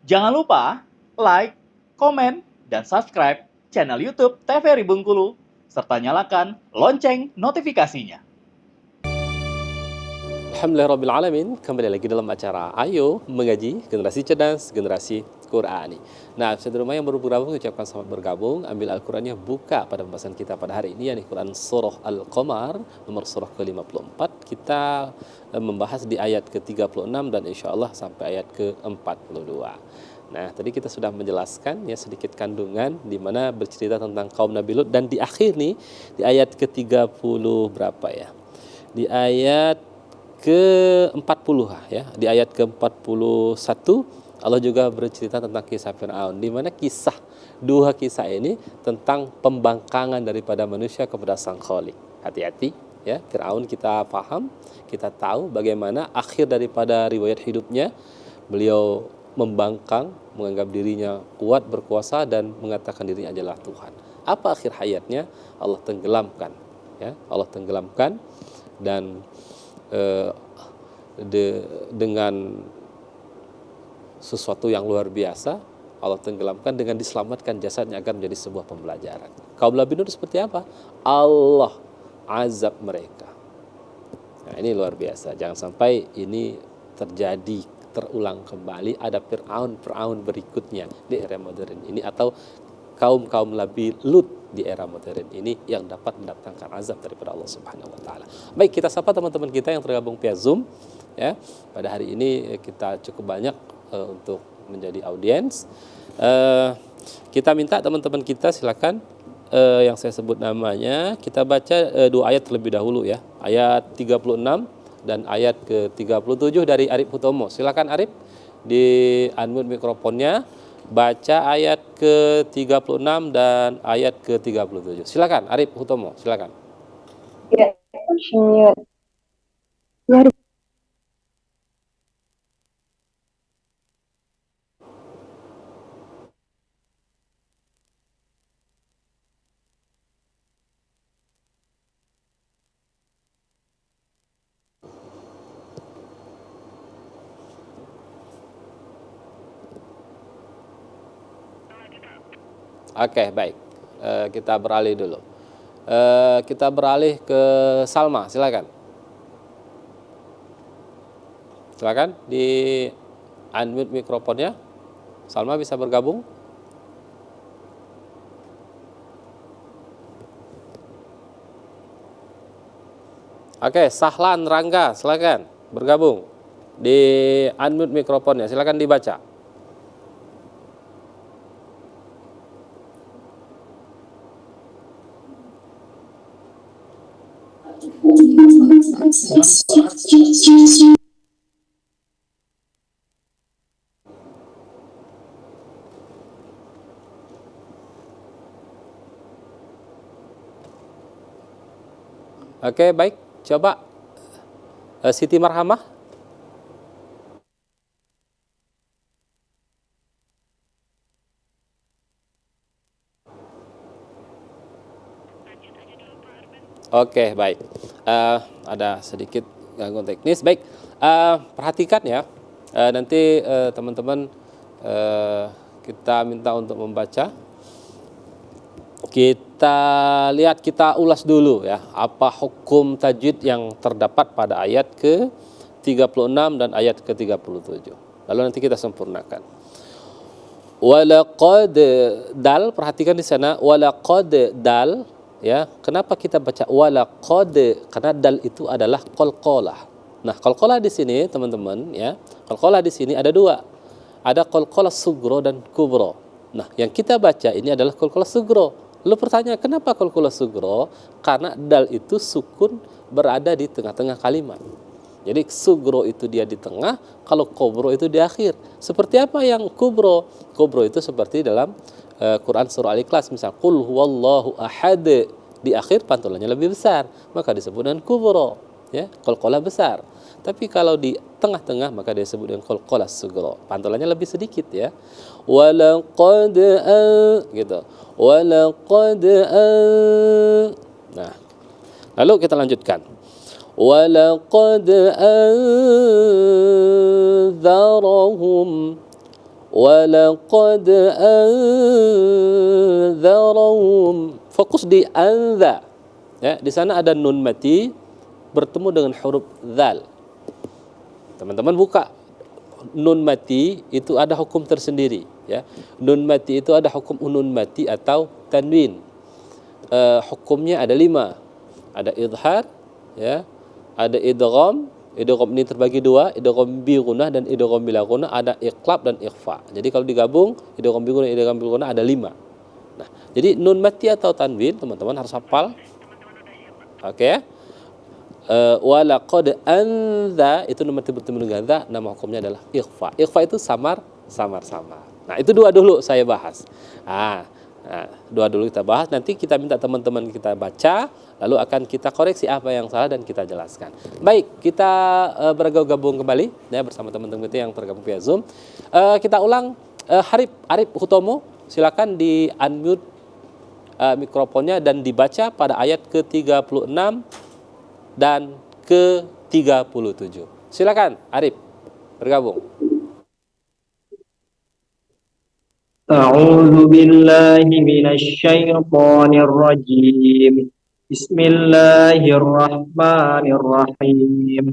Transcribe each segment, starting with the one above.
Jangan lupa like, komen, dan subscribe channel YouTube TVRI Bengkulu, serta nyalakan lonceng notifikasinya. Alhamdulillahirrabbilalamin. Kembali lagi dalam acara Ayo Mengaji, Generasi Cerdas, Generasi Qurani. Nah, saudara rumah yang baru bergabung, ucapkan selamat bergabung. Ambil Al-Qurannya, buka pada pembahasan kita pada hari ini, yakni Quran Surah Al-Qamar, nomor surah ke-54. Kita membahas di ayat ke-36 dan insya Allah sampai ayat ke-42. Nah, tadi kita sudah menjelaskan ya sedikit kandungan di mana bercerita tentang kaum Nabi Lut, dan di akhir nih di ayat ke-30 berapa ya? Di ayat ke-40 ya. Di ayat ke-41 Allah juga bercerita tentang kisah Fir'aun, di mana dua kisah ini tentang pembangkangan daripada manusia kepada Sang Khalik. Hati-hati ya, Fir'aun kita paham, kita tahu bagaimana akhir daripada riwayat hidupnya. Beliau membangkang, menganggap dirinya kuat, berkuasa, dan mengatakan dirinya adalah Tuhan. Apa akhir hayatnya? Allah tenggelamkan ya, Allah tenggelamkan, dan dengan sesuatu yang luar biasa Allah tenggelamkan dengan diselamatkan jasadnya agar menjadi sebuah pembelajaran. Kaum Nabi Nuh seperti apa? Allah azab mereka. Nah, ini luar biasa. Jangan sampai ini terulang kembali, ada Fir'aun berikutnya di era modern ini, atau kaum Nabi Lut di era modern ini yang dapat mendatangkan azab daripada Allah Subhanahu wa taala. Baik, kita sapa teman-teman kita yang tergabung via Zoom ya. Pada hari ini kita cukup banyak untuk menjadi audiens. Kita minta teman-teman kita silakan yang saya sebut namanya, kita baca dua ayat terlebih dahulu ya. Ayat 36 dan ayat ke-37 dari Arif Hutomo. Silakan Arif, di unmute mikrofonnya. Baca ayat ke-36 dan ayat ke-37. Silakan Arif Hutomo, silakan. Ya, Oke, baik. Kita beralih dulu. Kita beralih ke Salma, silakan. Silakan di unmute mikrofonnya. Salma bisa bergabung? Oke, Sahlan Rangga, silakan bergabung. Di unmute mikrofonnya, silakan dibaca. Oke, baik. Coba Siti Marhamah. Oke, baik. Ada sedikit gangguan teknis. Baik, perhatikan ya. Nanti teman-teman kita minta untuk membaca. Kita lihat, kita ulas dulu ya, apa hukum tajwid yang terdapat pada ayat ke-36 dan ayat ke-37. Lalu nanti kita sempurnakan. Walaqad dal, perhatikan di sana, walaqad dal ya. Kenapa kita baca walaqad? Karena dal itu adalah qalqalah. Nah, qalqalah di sini teman-teman ya, qalqalah di sini ada dua. Ada qalqalah sugro dan kubro. Nah, yang kita baca ini adalah qalqalah sugro. Lalu pertanyaan, kenapa qalqalah sugro? Karena dal itu sukun berada di tengah-tengah kalimat. Jadi sugro itu dia di tengah, kalau kubro itu di akhir. Seperti apa yang kubro? Kubro itu seperti dalam Quran surah Al-Ikhlas, misal qul huwallahu ahad, di akhir pantulannya lebih besar, maka disebut dengan kubro ya, qalqalah besar. Tapi kalau di tengah-tengah maka disebut dengan qalqalah sugro, pantulannya lebih sedikit ya. Walaqad gitu. Walaqad Nah, lalu kita lanjutkan. Walaqad anzarahum walaqad anzarahum. Fokus di anza. Ya, di sana ada nun mati bertemu dengan huruf dzal. Teman-teman buka nun mati itu ada hukum tersendiri, ya. Nun mati itu ada hukum nun mati atau tanwin. Hukumnya ada 5. Ada idhar, ya. Ada idgham. Idgham ini terbagi 2, idgham bi gunnah dan idgham bila gunnah, ada iqlab dan ikhfa. Jadi kalau digabung idgham bi gunnah, idgham bil gunnah ada 5. Nah, jadi nun mati atau tanwin teman-teman harus hafal. Oke, ya. Walaqad anza itu nun mati bertemu dengan dza, nama hukumnya adalah ikhfa. Ikhfa itu samar. Nah, itu 2 dulu saya bahas. Nah, 2 dulu kita bahas, nanti kita minta teman-teman kita baca, lalu akan kita koreksi apa yang salah dan kita jelaskan. Baik, kita bergabung kembali ya bersama teman-teman kita yang tergabung via Zoom. Kita ulang, Arif Hutomo, silakan di unmute mikrofonnya dan dibaca pada ayat ke-36 dan ke-37. Silakan Arif bergabung. أعوذ بالله من الشيطان الرجيم بسم الله الرحمن الرحيم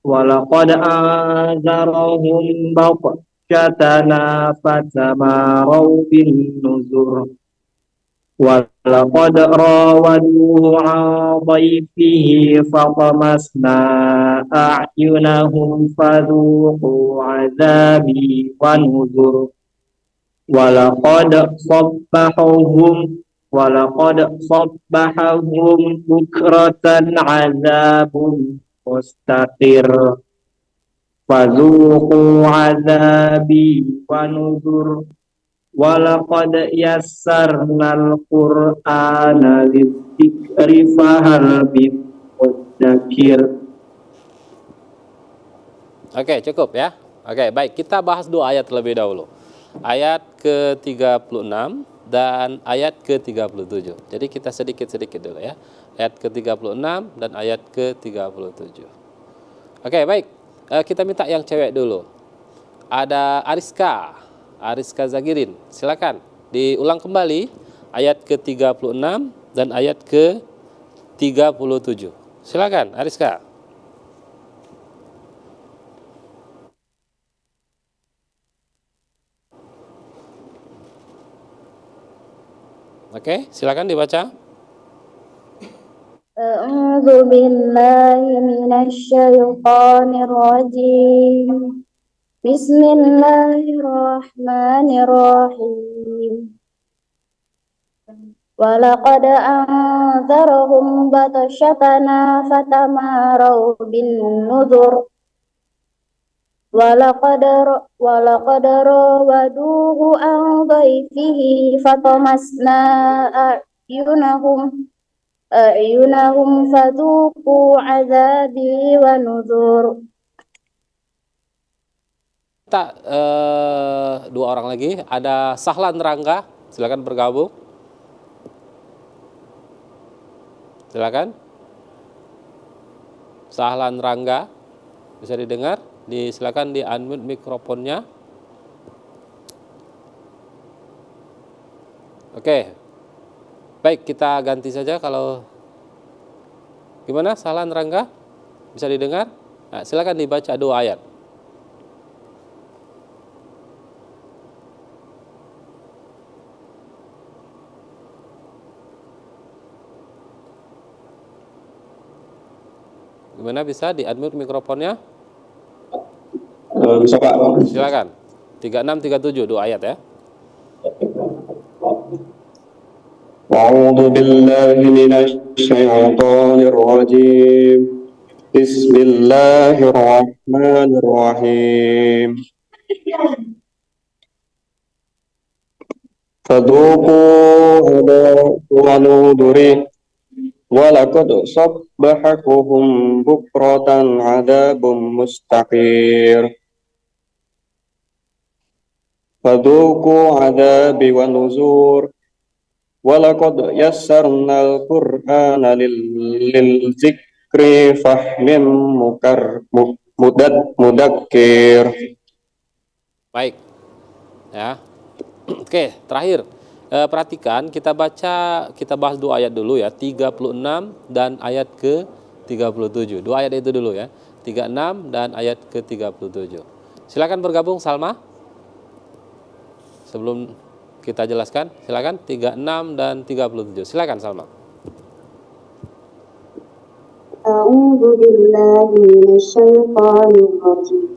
ولقد أنذرهم بطشتنا فتماروا بالنذر ولقد راودوه عن ضيفه فطمسنا أعينهم فذوقوا عذابي ونذر ولقد صبحهم بكرة عذاب مستقر فذوقوا عذابي ونذر ولقد يسرنا القرآن للذكر فهل من مدكر. Oke, cukup ya. Oke, baik, kita bahas 2 ayat terlebih dahulu. Ayat ke-36 dan ayat ke-37. Jadi kita sedikit-sedikit dulu ya. Ayat ke-36 dan ayat ke-37. Oke, baik. Kita minta yang cewek dulu. Ada Ariska Zagirin, silakan diulang kembali ayat ke-36 dan ayat ke-37. Silakan Ariska. Oke, silakan dibaca. A'udzu billahi minasy syaithanir rajim. Bismillahirrahmanirrahim. Walaqad anzarahum batsyatana fatamarau bin nuzur. Walaqad rawaduhu an dhaifihi fatamasna a'yunahum fadhuqu azabi wa nuzur. Kita 2 orang lagi, ada Sahlan Rangga, silakan bergabung. Silakan. Sahlan Rangga, bisa didengar? Silakan di unmute mikrofonnya. Oke. Baik, kita ganti saja kalau gimana Sahlan Rangga? Bisa didengar? Nah, silakan dibaca 2 ayat. Gimana, bisa di unmute mikrofonnya? Bisa Pak. Silakan. 36 37 2 ayat ya. أعوذ بالله من الشيطان الرجيم بسم الله الرحمن الرحيم فذوقوا عذاب ونذر ولقد صبحكم بكرة عذاب مستقير فذوقوا عذابي ونذر ولقد يسرنا القرآن للذكر فهل mudakkir. Baik. Ya. Oke, terakhir. Perhatikan, kita bahas dua ayat dulu ya, 36 dan ayat ke-37. Dua ayat itu dulu ya, 36 dan ayat ke-37. Silakan bergabung Salma. Sebelum kita jelaskan, silakan 36 dan 37. Silakan Salma. A'udzu billahi minasyaitonir rajim.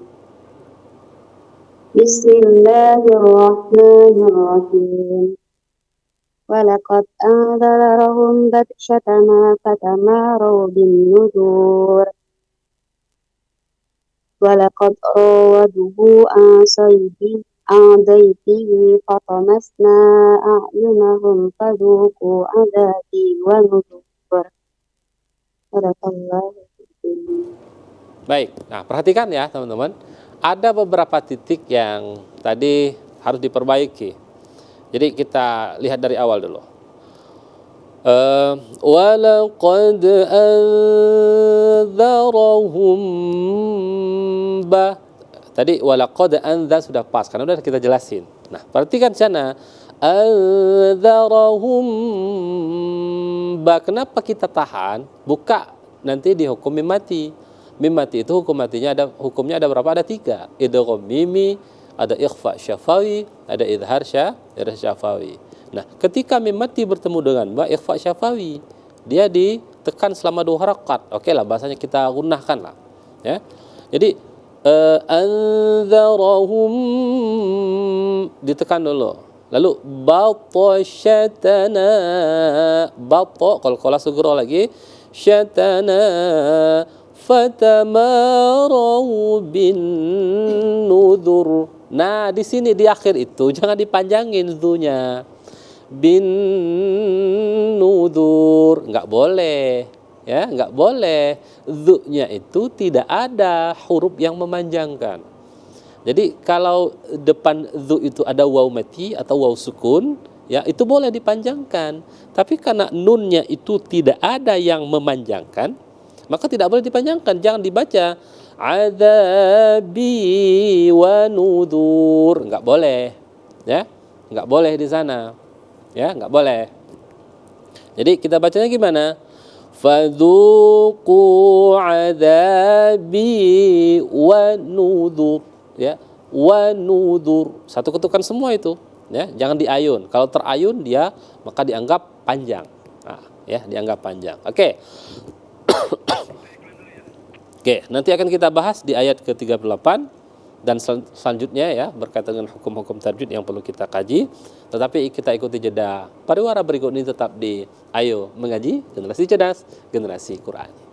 Bismillahirrahmanirrahim. Walaqad anzarahum batsyatana fatamaru bin nuzur. Walaqad rawaduhu an dayfihi fatamasna a'yunahum fadhuqu adzabi wa nuzur. Barakallahu fiikum. Baik, nah perhatikan ya teman-teman. Ada beberapa titik yang tadi harus diperbaiki. Jadi kita lihat dari awal dulu. Walaqad anzarahum tadi walaqad anzar sudah pas karena sudah kita jelasin. Nah, perhatikan sana anzarahum kenapa kita tahan? Buka nanti dihukum mim mati. Mim mati itu hukumnya ada berapa? Ada 3. Idgham mimi, ada ikhfa syafawi, ada idhar syafawi. Nah, ketika mim mati bertemu dengan ba ikhfa syafawi, dia ditekan selama 2 harakat. Oke lah, bahasanya kita gunakan lah. Ya. Jadi anzarahum ditekan dulu. Lalu batasyatana kalau segera lagi syatana fatamaru bin nuzur. Nah, di sini di akhir itu jangan dipanjangin zunya. Bin nuzur, enggak boleh. Ya, enggak boleh. Zunya itu tidak ada huruf yang memanjangkan. Jadi kalau depan zu itu ada waw mati atau waw sukun, ya itu boleh dipanjangkan. Tapi karena nunnya itu tidak ada yang memanjangkan, maka tidak boleh dipanjangkan. Jangan dibaca adzabi wa nudzur, enggak boleh. Ya, enggak boleh di sana. Ya, enggak boleh. Jadi kita bacanya gimana? Fadzuqu adzabi wa nudzur. Ya, wa nudzur. Satu ketukan semua itu. Ya, jangan diayun. Kalau terayun dia maka dianggap panjang. Nah, ya, dianggap panjang. Oke. Oke, nanti akan kita bahas di ayat ke-38 dan selanjutnya ya berkaitan dengan hukum-hukum tajwid yang perlu kita kaji. Tetapi kita ikuti jeda pariwara berikut ini tetap di Ayo Mengaji, Generasi Cerdas, Generasi Quran.